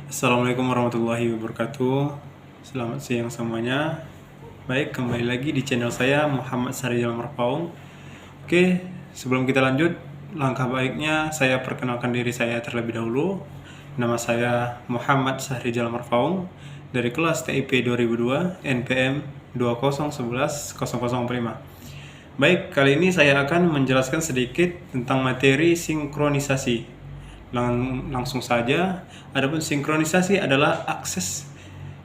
Assalamualaikum warahmatullahi wabarakatuh. Selamat siang semuanya. Baik, kembali lagi di channel saya Muhammad Sahrijal Marpaung. Oke, sebelum kita lanjut, langkah baiknya saya perkenalkan diri saya terlebih dahulu. Nama saya Muhammad Sahrijal Marpaung dari kelas TIP 2002 NPM 2011005. Baik, kali ini saya akan menjelaskan sedikit tentang materi sinkronisasi. Langsung saja, adapun sinkronisasi adalah akses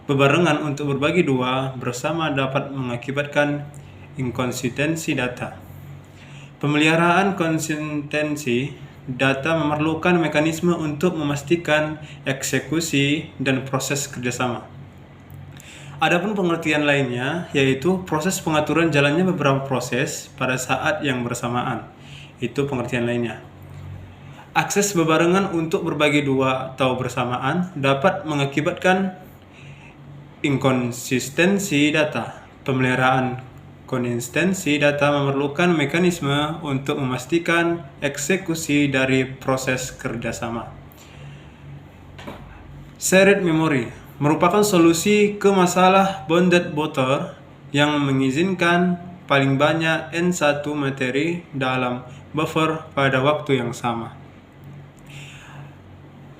bebarengan untuk berbagi dua bersama dapat mengakibatkan inkonsistensi data. Pemeliharaan konsistensi data memerlukan mekanisme untuk memastikan eksekusi dan proses kerjasama. Adapun pengertian lainnya yaitu proses pengaturan jalannya beberapa proses pada saat yang bersamaan. Itu pengertian lainnya. Akses bebarengan untuk berbagi dua atau bersamaan dapat mengakibatkan inkonsistensi data. Pemeliharaan konsistensi data memerlukan mekanisme untuk memastikan eksekusi dari proses kerjasama. Shared memory merupakan solusi ke masalah bounded buffer yang mengizinkan paling banyak N1 materi dalam buffer pada waktu yang sama.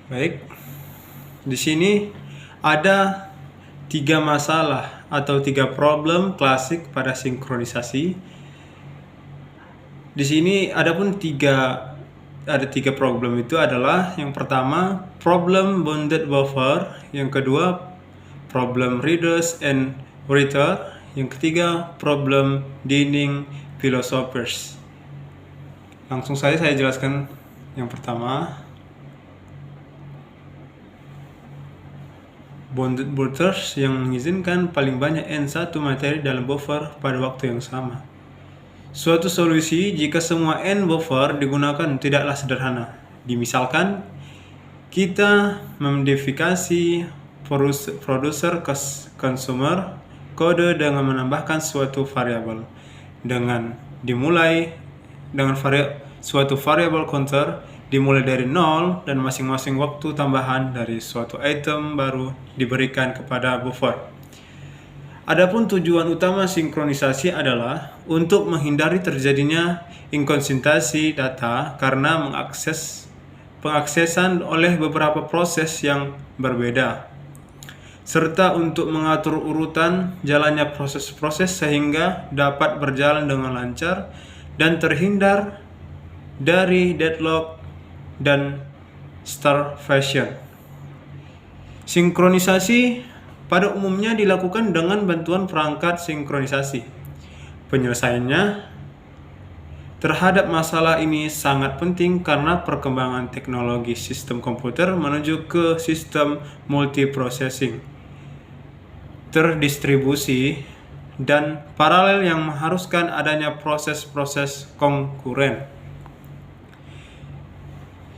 Baik, di sini ada 3 masalah atau 3 problem klasik pada sinkronisasi. Di sini ada 3 problem itu adalah yang pertama problem bounded buffer, yang kedua problem readers and writer, yang ketiga problem dealing philosophers. Langsung saja saya jelaskan yang pertama. Bounded buffers yang mengizinkan paling banyak N1 materi dalam buffer pada waktu yang sama. Suatu solusi jika semua N buffer digunakan tidaklah sederhana. Dimisalkan, kita memodifikasi producer consumer kode dengan menambahkan suatu variabel suatu variabel counter dimulai dari 0 dan masing-masing waktu tambahan dari suatu item baru diberikan kepada buffer. Adapun tujuan utama sinkronisasi adalah untuk menghindari terjadinya inkonsistensi data karena pengaksesan oleh beberapa proses yang berbeda, serta untuk mengatur urutan jalannya proses-proses sehingga dapat berjalan dengan lancar dan terhindar dari deadlock dan starvation. Sinkronisasi pada umumnya dilakukan dengan bantuan perangkat sinkronisasi. Penyelesaiannya terhadap masalah ini sangat penting karena perkembangan teknologi sistem komputer menuju ke sistem multiprocessing, terdistribusi, dan paralel yang mengharuskan adanya proses-proses konkuren.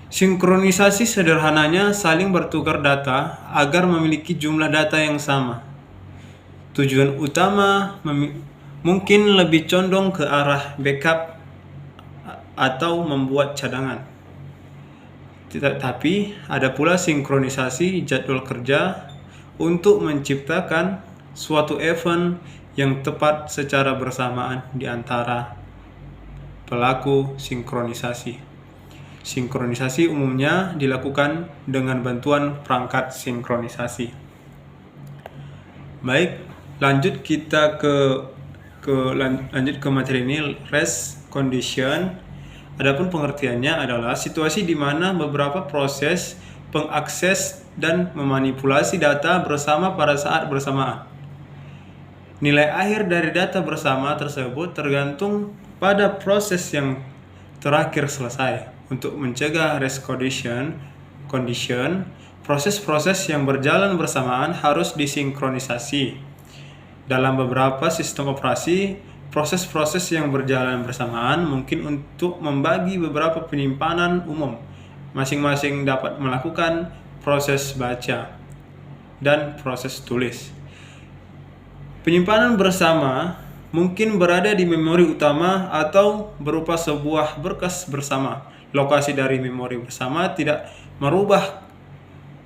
Sinkronisasi sederhananya saling bertukar data agar memiliki jumlah data yang sama. Tujuan utama mungkin lebih condong ke arah backup atau membuat cadangan. Tetapi ada pula sinkronisasi jadwal kerja untuk menciptakan suatu event yang tepat secara bersamaan di antara pelaku sinkronisasi. Sinkronisasi umumnya dilakukan dengan bantuan perangkat sinkronisasi. Baik, lanjut ke materi ini, race condition. Adapun pengertiannya adalah situasi di mana beberapa proses pengakses dan memanipulasi data bersama pada saat bersamaan. Nilai akhir dari data bersama tersebut tergantung pada proses yang terakhir selesai. Untuk mencegah race condition, proses-proses yang berjalan bersamaan harus disinkronisasi. Dalam beberapa sistem operasi, proses-proses yang berjalan bersamaan mungkin untuk membagi beberapa penyimpanan umum. Masing-masing dapat melakukan proses baca dan proses tulis. Penyimpanan bersama mungkin berada di memori utama atau berupa sebuah berkas bersama. Lokasi dari memori bersama tidak merubah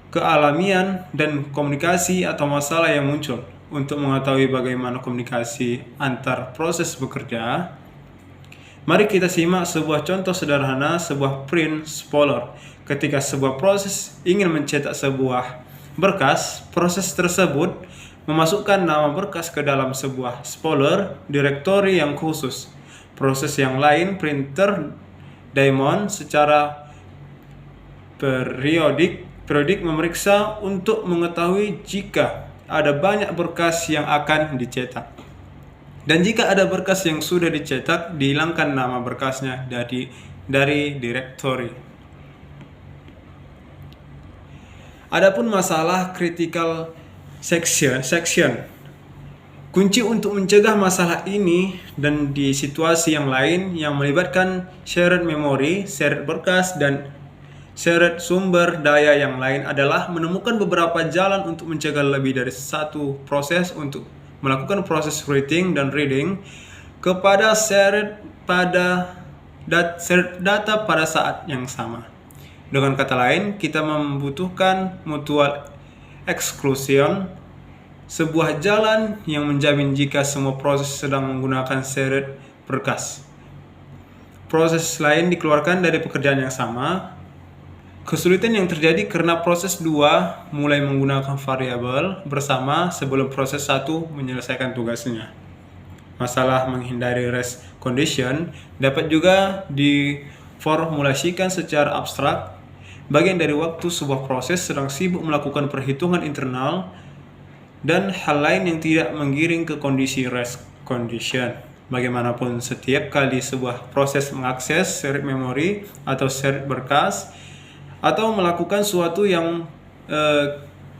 kealamian dan komunikasi atau masalah yang muncul. Untuk mengetahui bagaimana komunikasi antar proses bekerja, mari kita simak sebuah contoh sederhana sebuah print spooler. Ketika sebuah proses ingin mencetak sebuah berkas, proses tersebut memasukkan nama berkas ke dalam sebuah spooler direktori yang khusus. Proses yang lain, printer daemon secara periodik memeriksa untuk mengetahui jika ada banyak berkas yang akan dicetak. Dan jika ada berkas yang sudah dicetak, dihilangkan nama berkasnya dari direktori. Adapun masalah critical section. Kunci untuk mencegah masalah ini dan di situasi yang lain yang melibatkan shared memory, shared berkas, dan shared sumber daya yang lain adalah menemukan beberapa jalan untuk mencegah lebih dari satu proses untuk melakukan proses writing dan reading kepada shared data pada saat yang sama. Dengan kata lain, kita membutuhkan mutual exclusion, sebuah jalan yang menjamin jika semua proses sedang menggunakan shared berkas. Proses lain dikeluarkan dari pekerjaan yang sama. Kesulitan yang terjadi karena proses 2 mulai menggunakan variabel bersama sebelum proses 1 menyelesaikan tugasnya. Masalah menghindari rest condition dapat juga diformulasikan secara abstrak. Bagian dari waktu sebuah proses sedang sibuk melakukan perhitungan internal dan hal lain yang tidak menggiring ke kondisi rest condition. Bagaimanapun, setiap kali sebuah proses mengakses shared memory atau shared berkas atau melakukan suatu yang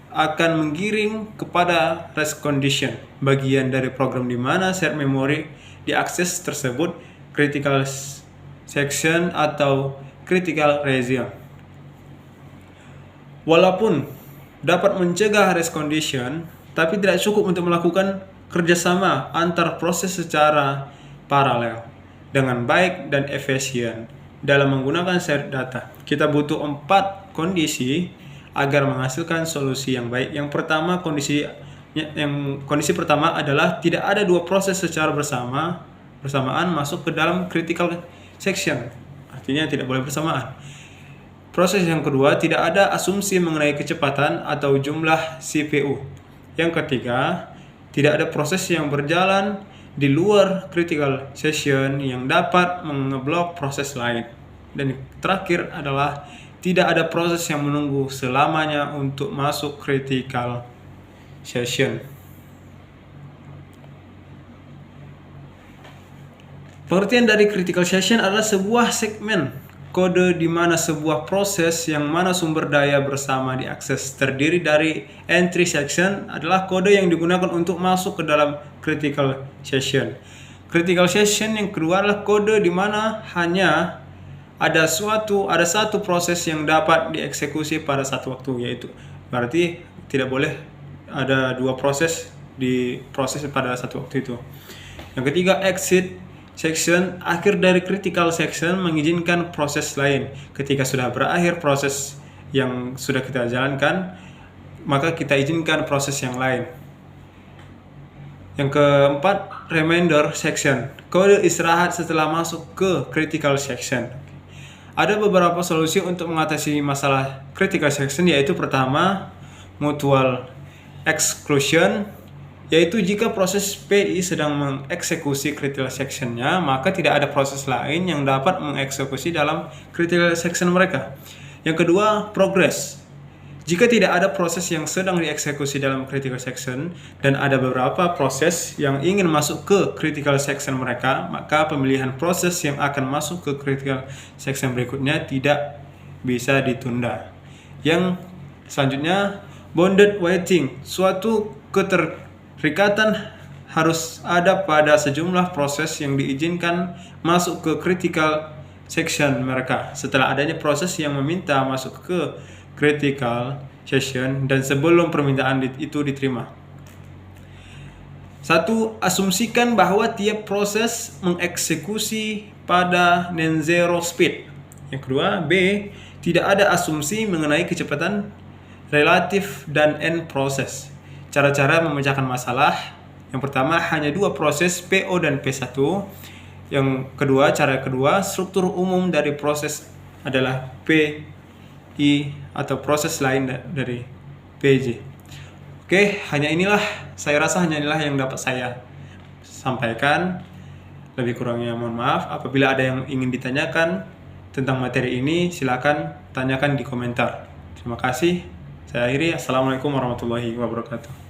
akan menggiring kepada rest condition, bagian dari program di mana shared memory diakses tersebut critical section atau critical region. Walaupun dapat mencegah rest condition, tapi tidak cukup untuk melakukan kerjasama antar proses secara paralel dengan baik dan efisien. Dalam menggunakan shared data, kita butuh 4 kondisi agar menghasilkan solusi yang baik. Yang pertama, kondisi pertama adalah tidak ada 2 proses secara bersamaan masuk ke dalam critical section. Artinya tidak boleh bersamaan. Proses yang kedua, tidak ada asumsi mengenai kecepatan atau jumlah CPU. Yang ketiga, tidak ada proses yang berjalan di luar critical section yang dapat mengeblok proses lain. Dan terakhir adalah tidak ada proses yang menunggu selamanya untuk masuk critical section. Pengertian dari critical section adalah sebuah segmen kode di mana sebuah proses yang mana sumber daya bersama diakses terdiri dari entry section adalah kode yang digunakan untuk masuk ke dalam critical section. Critical section yang kedua adalah kode di mana hanya ada satu proses yang dapat dieksekusi pada satu waktu, yaitu berarti tidak boleh ada 2 proses diproses pada satu waktu itu. Yang ketiga, exit section, akhir dari critical section mengizinkan proses lain. Ketika sudah berakhir proses yang sudah kita jalankan, maka kita izinkan proses yang lain. Yang keempat, remainder section, kode istirahat setelah masuk ke critical section. Ada beberapa solusi untuk mengatasi masalah critical section, yaitu pertama, mutual exclusion, yaitu jika proses PI sedang mengeksekusi critical section-nya, maka tidak ada proses lain yang dapat mengeksekusi dalam critical section mereka. Yang kedua, progress. Jika tidak ada proses yang sedang dieksekusi dalam critical section dan ada beberapa proses yang ingin masuk ke critical section mereka, maka pemilihan proses yang akan masuk ke critical section berikutnya tidak bisa ditunda. Yang selanjutnya, bounded waiting. Suatu keterikatan harus ada pada sejumlah proses yang diizinkan masuk ke critical section mereka setelah adanya proses yang meminta masuk ke critical section dan sebelum permintaan itu diterima. 1. Asumsikan bahwa tiap proses mengeksekusi pada non-zero speed. Yang kedua, B. Tidak ada asumsi mengenai kecepatan relatif, dan end proses. Cara-cara memecahkan masalah. Yang pertama, hanya 2 proses, PO dan P1. Yang kedua, cara kedua, struktur umum dari proses adalah PI atau proses lain dari PJ. Oke, saya rasa hanya inilah yang dapat saya sampaikan. Lebih kurangnya mohon maaf. Apabila ada yang ingin ditanyakan tentang materi ini, silakan tanyakan di komentar. Terima kasih. Saya akhiri. Assalamualaikum warahmatullahi wabarakatuh.